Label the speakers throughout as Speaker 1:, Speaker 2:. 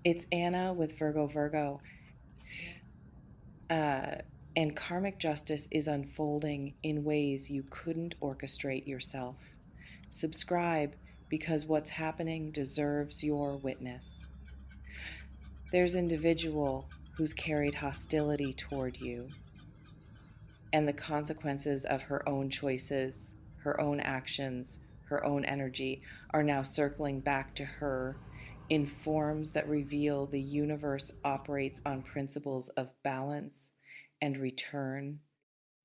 Speaker 1: It's Anna with Virgo. Uh, and karmic justice is unfolding in ways you couldn't orchestrate yourself. Subscribe because what's happening deserves your witness. There's an individual who's carried hostility toward you, and the consequences of her own choices, her own actions, her own energy are now circling back to her in forms that reveal the universe operates on principles of balance and return,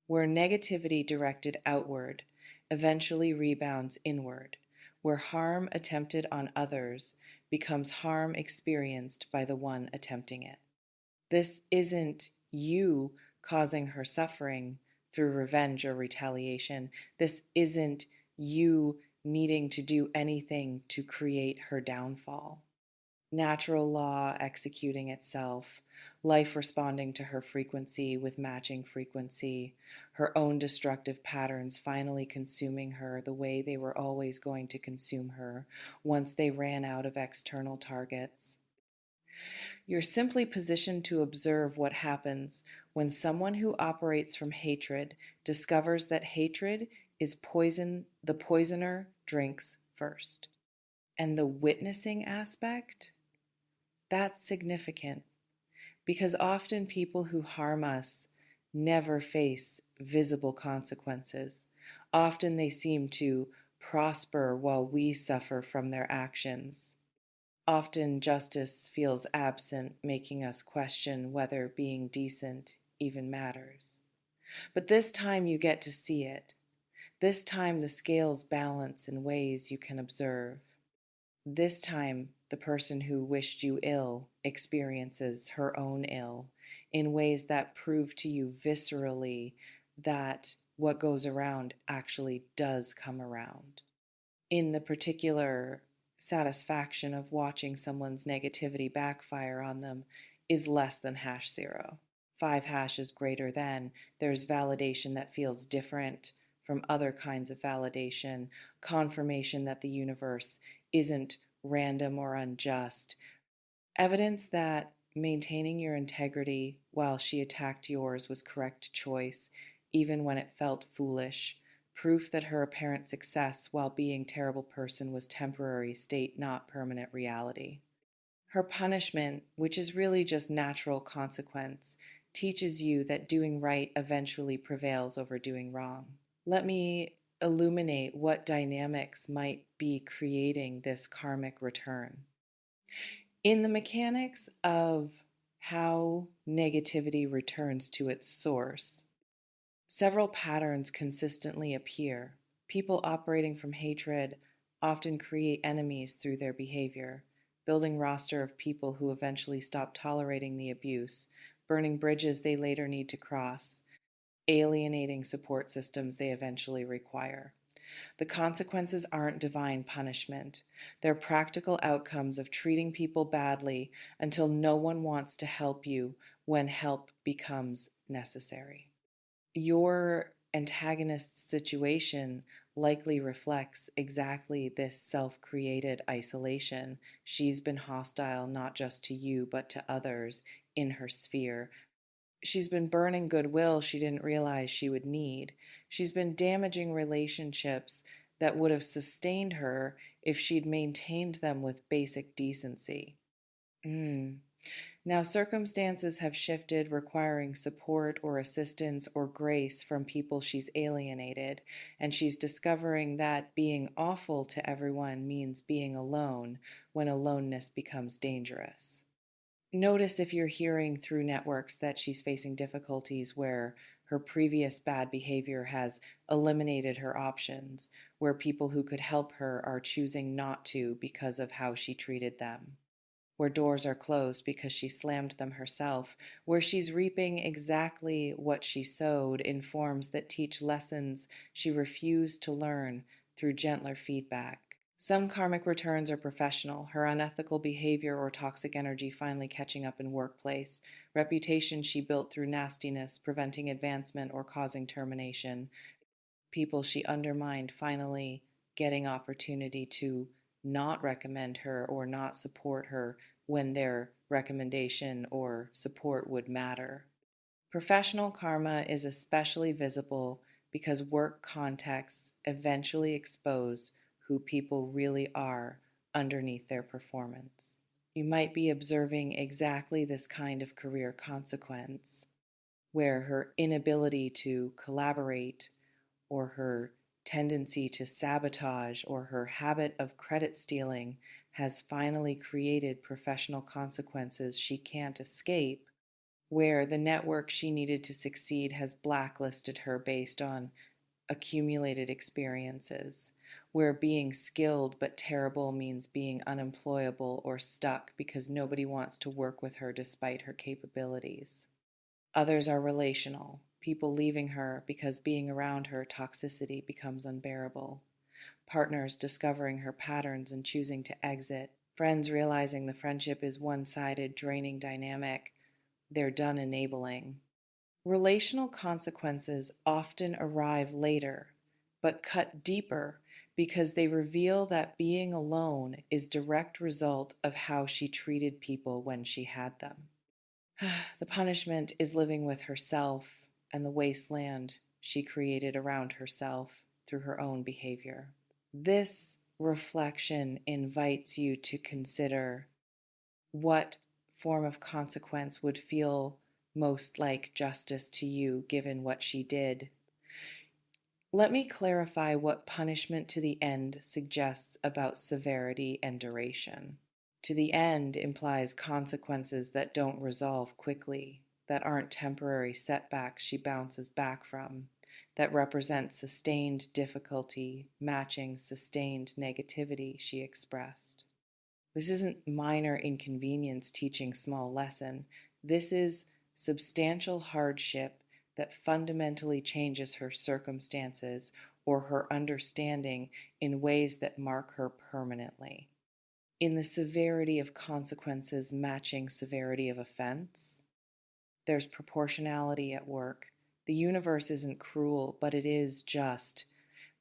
Speaker 1: where negativity directed outward eventually rebounds inward, where harm attempted on others becomes harm experienced by the one attempting it. This isn't you causing her suffering through revenge or retaliation. This isn't you needing to do anything to create her downfall. Natural law executing itself, life responding to her frequency with matching frequency, her own destructive patterns finally consuming her the way they were always going to consume her once they ran out of external targets. You're simply positioned to observe what happens when someone who operates from hatred discovers that hatred is poison the poisoner drinks first. And the witnessing aspect, that's significant because often people who harm us never face visible consequences. Often they seem to prosper while we suffer from their actions. Often justice feels absent, making us question whether being decent even matters. But this time you get to see it. This time the scales balance in ways you can observe. This time the person who wished you ill experiences her own ill in ways that prove to you viscerally that what goes around actually does come around. In the particular satisfaction of watching someone's negativity backfire on them is less than hash zero. 5 hashes greater than, there's validation that feels different from other kinds of validation, confirmation that the universe isn't random or unjust, evidence that maintaining your integrity while she attacked yours was correct choice, even when it felt foolish, proof that her apparent success while being a terrible person was temporary state, not permanent reality. Her punishment, which is really just natural consequence, teaches you that doing right eventually prevails over doing wrong. Let me illuminate what dynamics might be creating this karmic return. In the mechanics of how negativity returns to its source, several patterns consistently appear. People operating from hatred often create enemies through their behavior, building roster of people who eventually stop tolerating the abuse, burning bridges they later need to cross, alienating support systems they eventually require. The consequences aren't divine punishment. They're practical outcomes of treating people badly until no one wants to help you when help becomes necessary. Your antagonist's situation likely reflects exactly this self created isolation. She's been hostile not just to you, but to others in her sphere. She's been burning goodwill she didn't realize she would need. She's been damaging relationships that would have sustained her if she'd maintained them with basic decency. Mm. Now, circumstances have shifted, requiring support or assistance or grace from people she's alienated, and she's discovering that being awful to everyone means being alone when aloneness becomes dangerous. Notice if you're hearing through networks that she's facing difficulties where her previous bad behavior has eliminated her options, where people who could help her are choosing not to because of how she treated them, where doors are closed because she slammed them herself, where she's reaping exactly what she sowed in forms that teach lessons she refused to learn through gentler feedback. Some karmic returns are professional, her unethical behavior or toxic energy finally catching up in workplace, reputation she built through nastiness, preventing advancement or causing termination, people she undermined finally getting opportunity to not recommend her or not support her when their recommendation or support would matter. Professional karma is especially visible because work contexts eventually expose who people really are underneath their performance. You might be observing exactly this kind of career consequence, where her inability to collaborate, or her tendency to sabotage, or her habit of credit stealing has finally created professional consequences she can't escape, where the network she needed to succeed has blacklisted her based on accumulated experiences, where being skilled but terrible means being unemployable or stuck because nobody wants to work with her despite her capabilities. Others are relational, people leaving her because being around her toxicity becomes unbearable, partners discovering her patterns and choosing to exit, friends realizing the friendship is one-sided, draining dynamic they're done enabling. Relational consequences often arrive later, but cut deeper because they reveal that being alone is direct result of how she treated people when she had them. The punishment is living with herself and the wasteland she created around herself through her own behavior. This reflection invites you to consider what form of consequence would feel most like justice to you given what she did. Let me clarify what punishment to the end suggests about severity and duration. To the end implies consequences that don't resolve quickly, that aren't temporary setbacks she bounces back from, that represent sustained difficulty matching sustained negativity she expressed. This isn't minor inconvenience teaching small lesson. This is substantial hardship that fundamentally changes her circumstances or her understanding in ways that mark her permanently. In the severity of consequences matching severity of offense, there's proportionality at work. The universe isn't cruel, but it is just.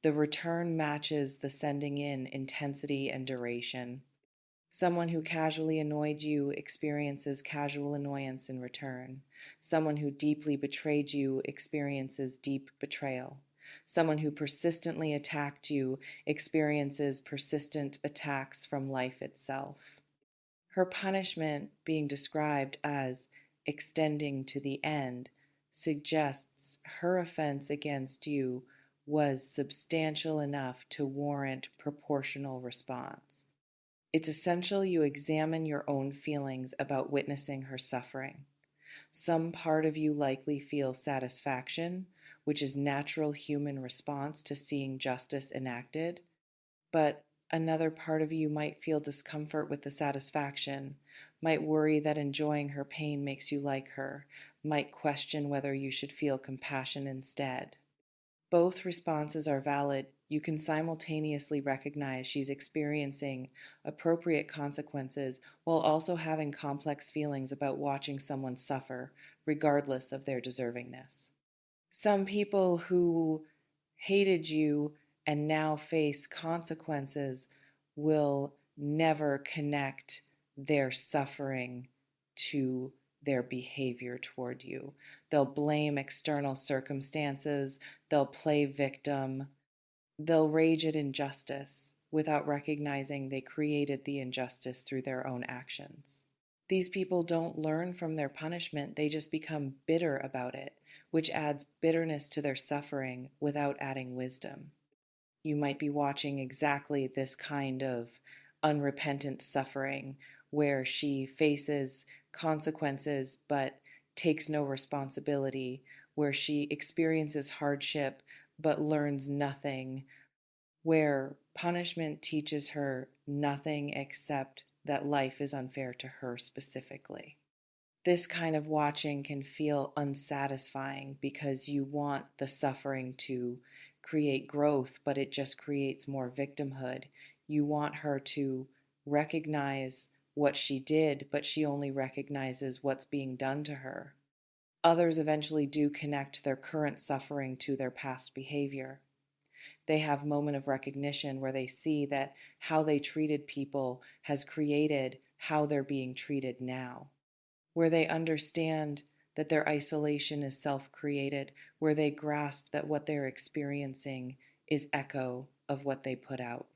Speaker 1: The return matches the sending in intensity and duration. Someone who casually annoyed you experiences casual annoyance in return. Someone who deeply betrayed you experiences deep betrayal. Someone who persistently attacked you experiences persistent attacks from life itself. Her punishment, being described as extending to the end, suggests her offense against you was substantial enough to warrant proportional response. It's essential you examine your own feelings about witnessing her suffering. Some part of you likely feels satisfaction, which is natural human response to seeing justice enacted, but another part of you might feel discomfort with the satisfaction, might worry that enjoying her pain makes you like her, might question whether you should feel compassion instead. Both responses are valid. You can simultaneously recognize she's experiencing appropriate consequences while also having complex feelings about watching someone suffer, regardless of their deservingness. Some people who hated you and now face consequences will never connect their suffering to their behavior toward you. They'll blame external circumstances, they'll play victim, they'll rage at injustice without recognizing they created the injustice through their own actions. These people don't learn from their punishment, they just become bitter about it, which adds bitterness to their suffering without adding wisdom. You might be watching exactly this kind of unrepentant suffering where she faces consequences but takes no responsibility, where she experiences hardship but learns nothing, where punishment teaches her nothing except that life is unfair to her specifically. This kind of watching can feel unsatisfying because you want the suffering to create growth, but it just creates more victimhood. You want her to recognize what she did, but she only recognizes what's being done to her. Others eventually do connect their current suffering to their past behavior. They have a moment of recognition where they see that how they treated people has created how they're being treated now, where they understand that their isolation is self-created, where they grasp that what they're experiencing is echo of what they put out.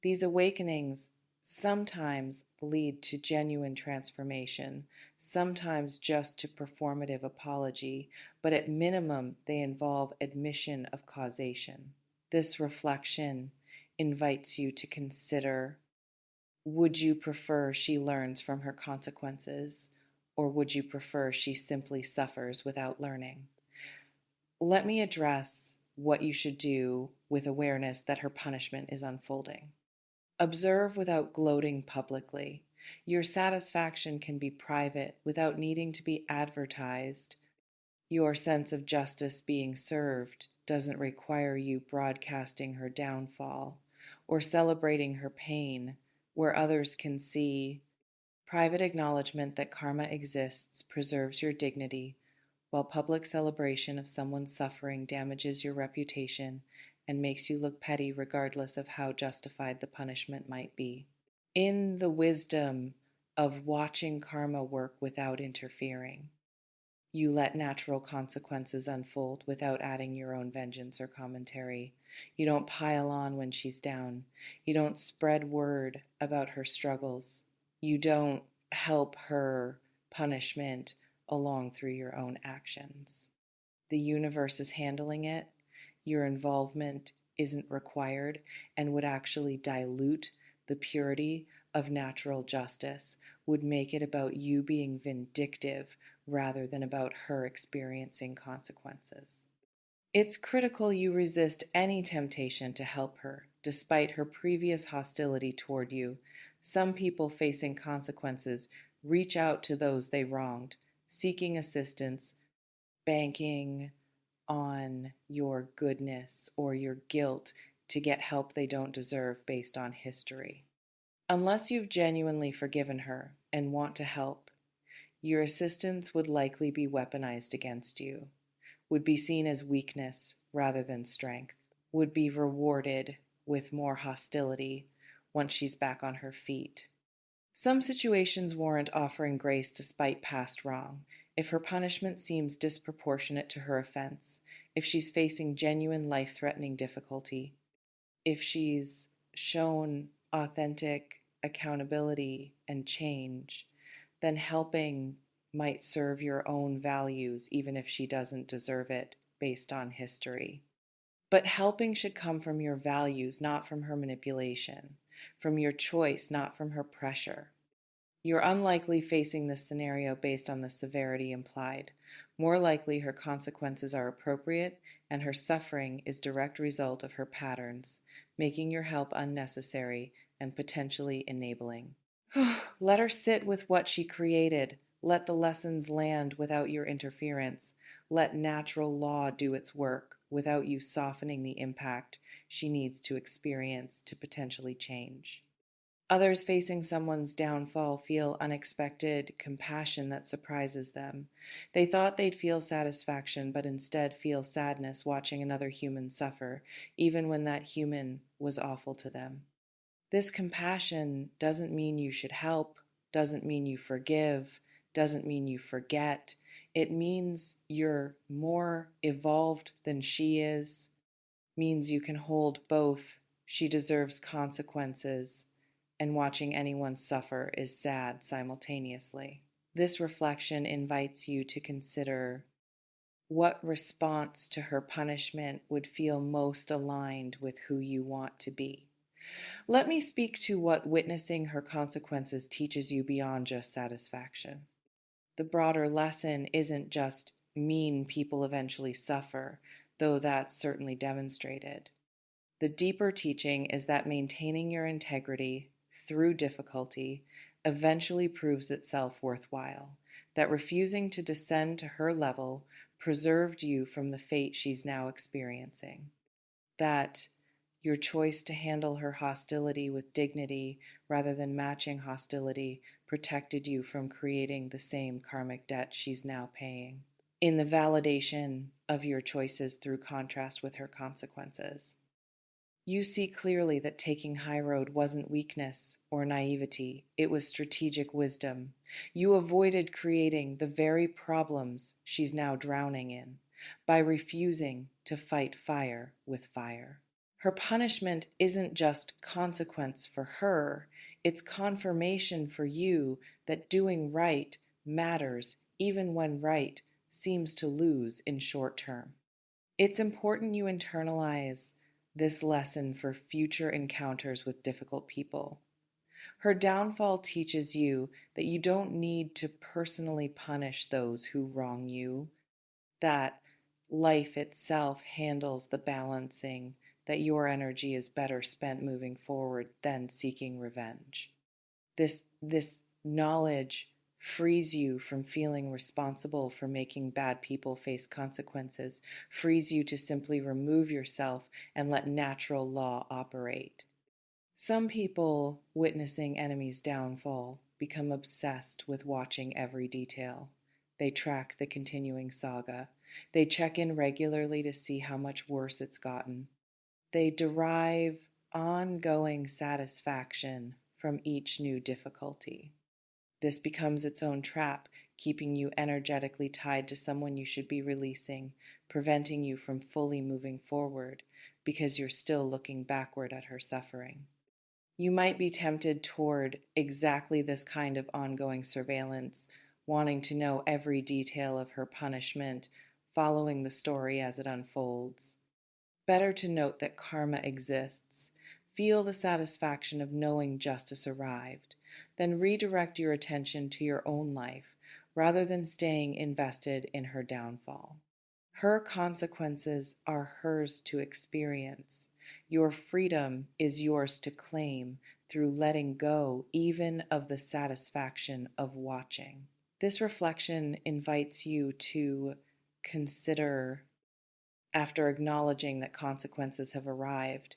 Speaker 1: These awakenings sometimes lead to genuine transformation, sometimes just to performative apology, but at minimum, they involve admission of causation. This reflection invites you to consider: would you prefer she learns from her consequences, or would you prefer she simply suffers without learning? Let me address what you should do with awareness that her punishment is unfolding. Observe without gloating publicly. Your satisfaction can be private without needing to be advertised. Your sense of justice being served doesn't require you broadcasting her downfall or celebrating her pain where others can see. Private acknowledgement that karma exists preserves your dignity, while public celebration of someone's suffering damages your reputation and makes you look petty regardless of how justified the punishment might be. In the wisdom of watching karma work without interfering, you let natural consequences unfold without adding your own vengeance or commentary. You don't pile on when she's down. You don't spread word about her struggles. You don't help her punishment along through your own actions. The universe is handling it. Your involvement isn't required and would actually dilute the purity of natural justice, would make it about you being vindictive rather than about her experiencing consequences. It's critical you resist any temptation to help her, despite her previous hostility toward you. Some people facing consequences reach out to those they wronged, seeking assistance, banking on your goodness or your guilt to get help they don't deserve based on history. Unless you've genuinely forgiven her and want to help, your assistance would likely be weaponized against you, would be seen as weakness rather than strength, would be rewarded with more hostility once she's back on her feet. Some situations warrant offering grace despite past wrong. If her punishment seems disproportionate to her offense, if she's facing genuine life-threatening difficulty, if she's shown authentic accountability and change, then helping might serve your own values even if she doesn't deserve it based on history. But helping should come from your values, not from her manipulation, from your choice, not from her pressure. You're unlikely facing this scenario based on the severity implied. More likely, her consequences are appropriate and her suffering is direct result of her patterns, making your help unnecessary and potentially enabling. Let her sit with what she created. Let the lessons land without your interference. Let natural law do its work without you softening the impact she needs to experience to potentially change. Others facing someone's downfall feel unexpected compassion that surprises them. They thought they'd feel satisfaction, but instead feel sadness watching another human suffer, even when that human was awful to them. This compassion doesn't mean you should help, doesn't mean you forgive, doesn't mean you forget. It means you're more evolved than she is, means you can hold both. She deserves consequences, and watching anyone suffer is sad simultaneously. This reflection invites you to consider what response to her punishment would feel most aligned with who you want to be. Let me speak to what witnessing her consequences teaches you beyond just satisfaction. The broader lesson isn't just mean people eventually suffer, though that's certainly demonstrated. The deeper teaching is that maintaining your integrity through difficulty eventually proves itself worthwhile, that refusing to descend to her level preserved you from the fate she's now experiencing, that your choice to handle her hostility with dignity rather than matching hostility protected you from creating the same karmic debt she's now paying, in the validation of your choices through contrast with her consequences. You see clearly that taking high road wasn't weakness or naivety, it was strategic wisdom. You avoided creating the very problems she's now drowning in by refusing to fight fire with fire. Her punishment isn't just consequence for her, it's confirmation for you that doing right matters even when right seems to lose in short term. It's important you internalize this lesson for future encounters with difficult people. Her downfall teaches you that you don't need to personally punish those who wrong you, that life itself handles the balancing, that your energy is better spent moving forward than seeking revenge. This knowledge frees you from feeling responsible for making bad people face consequences, frees you to simply remove yourself and let natural law operate. Some people witnessing enemies' downfall become obsessed with watching every detail. They track the continuing saga. They check in regularly to see how much worse it's gotten. They derive ongoing satisfaction from each new difficulty. This becomes its own trap, keeping you energetically tied to someone you should be releasing, preventing you from fully moving forward because you're still looking backward at her suffering. You might be tempted toward exactly this kind of ongoing surveillance, wanting to know every detail of her punishment, following the story as it unfolds. Better to note that karma exists. Feel the satisfaction of knowing justice arrived. Then redirect your attention to your own life rather than staying invested in her downfall. Her consequences are hers to experience. Your freedom is yours to claim through letting go even of the satisfaction of watching. This reflection invites you to consider, after acknowledging that consequences have arrived,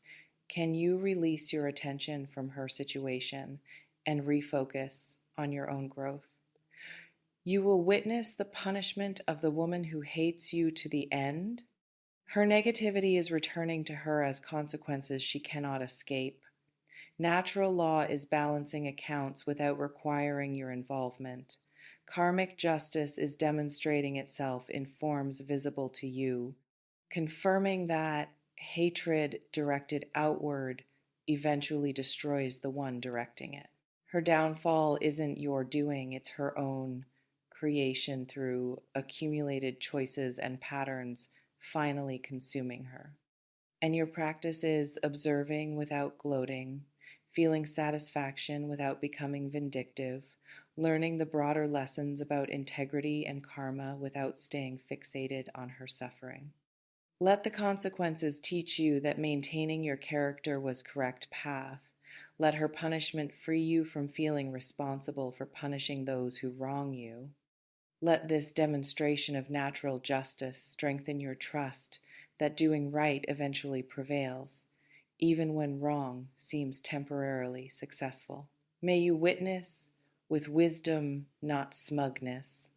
Speaker 1: can you release your attention from her situation and refocus on your own growth? You will witness the punishment of the woman who hates you to the end. Her negativity is returning to her as consequences she cannot escape. Natural law is balancing accounts without requiring your involvement. Karmic justice is demonstrating itself in forms visible to you, confirming that hatred directed outward eventually destroys the one directing it. Her downfall isn't your doing, it's her own creation through accumulated choices and patterns finally consuming her. And your practice is observing without gloating, feeling satisfaction without becoming vindictive, learning the broader lessons about integrity and karma without staying fixated on her suffering. Let the consequences teach you that maintaining your character was correct path. Let her punishment free you from feeling responsible for punishing those who wrong you. Let this demonstration of natural justice strengthen your trust that doing right eventually prevails, even when wrong seems temporarily successful. May you witness with wisdom, not smugness.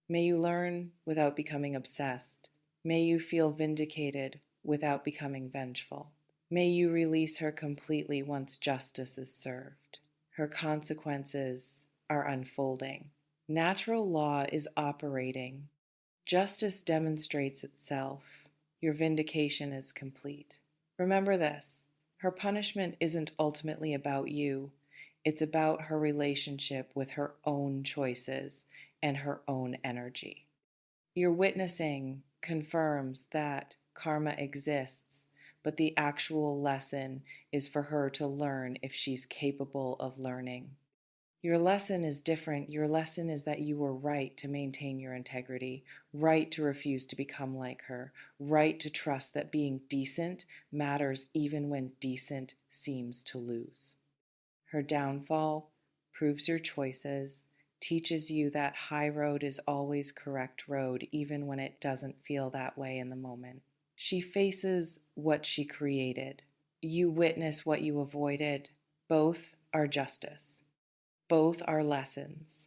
Speaker 1: May you learn without becoming obsessed. May you feel vindicated without becoming vengeful. May you release her completely once justice is served. Her consequences are unfolding. Natural law is operating. Justice demonstrates itself. Your vindication is complete. Remember this: her punishment isn't ultimately about you. It's about her relationship with her own choices and her own energy. Your witnessing confirms that karma exists, but the actual lesson is for her to learn if she's capable of learning. Your lesson is different. Your lesson is that you were right to maintain your integrity, right to refuse to become like her, right to trust that being decent matters even when decent seems to lose. Her downfall proves your choices, teaches you that high road is always correct road, even when it doesn't feel that way in the moment. She faces what she created. You witness what you avoided. Both are justice. Both are lessons.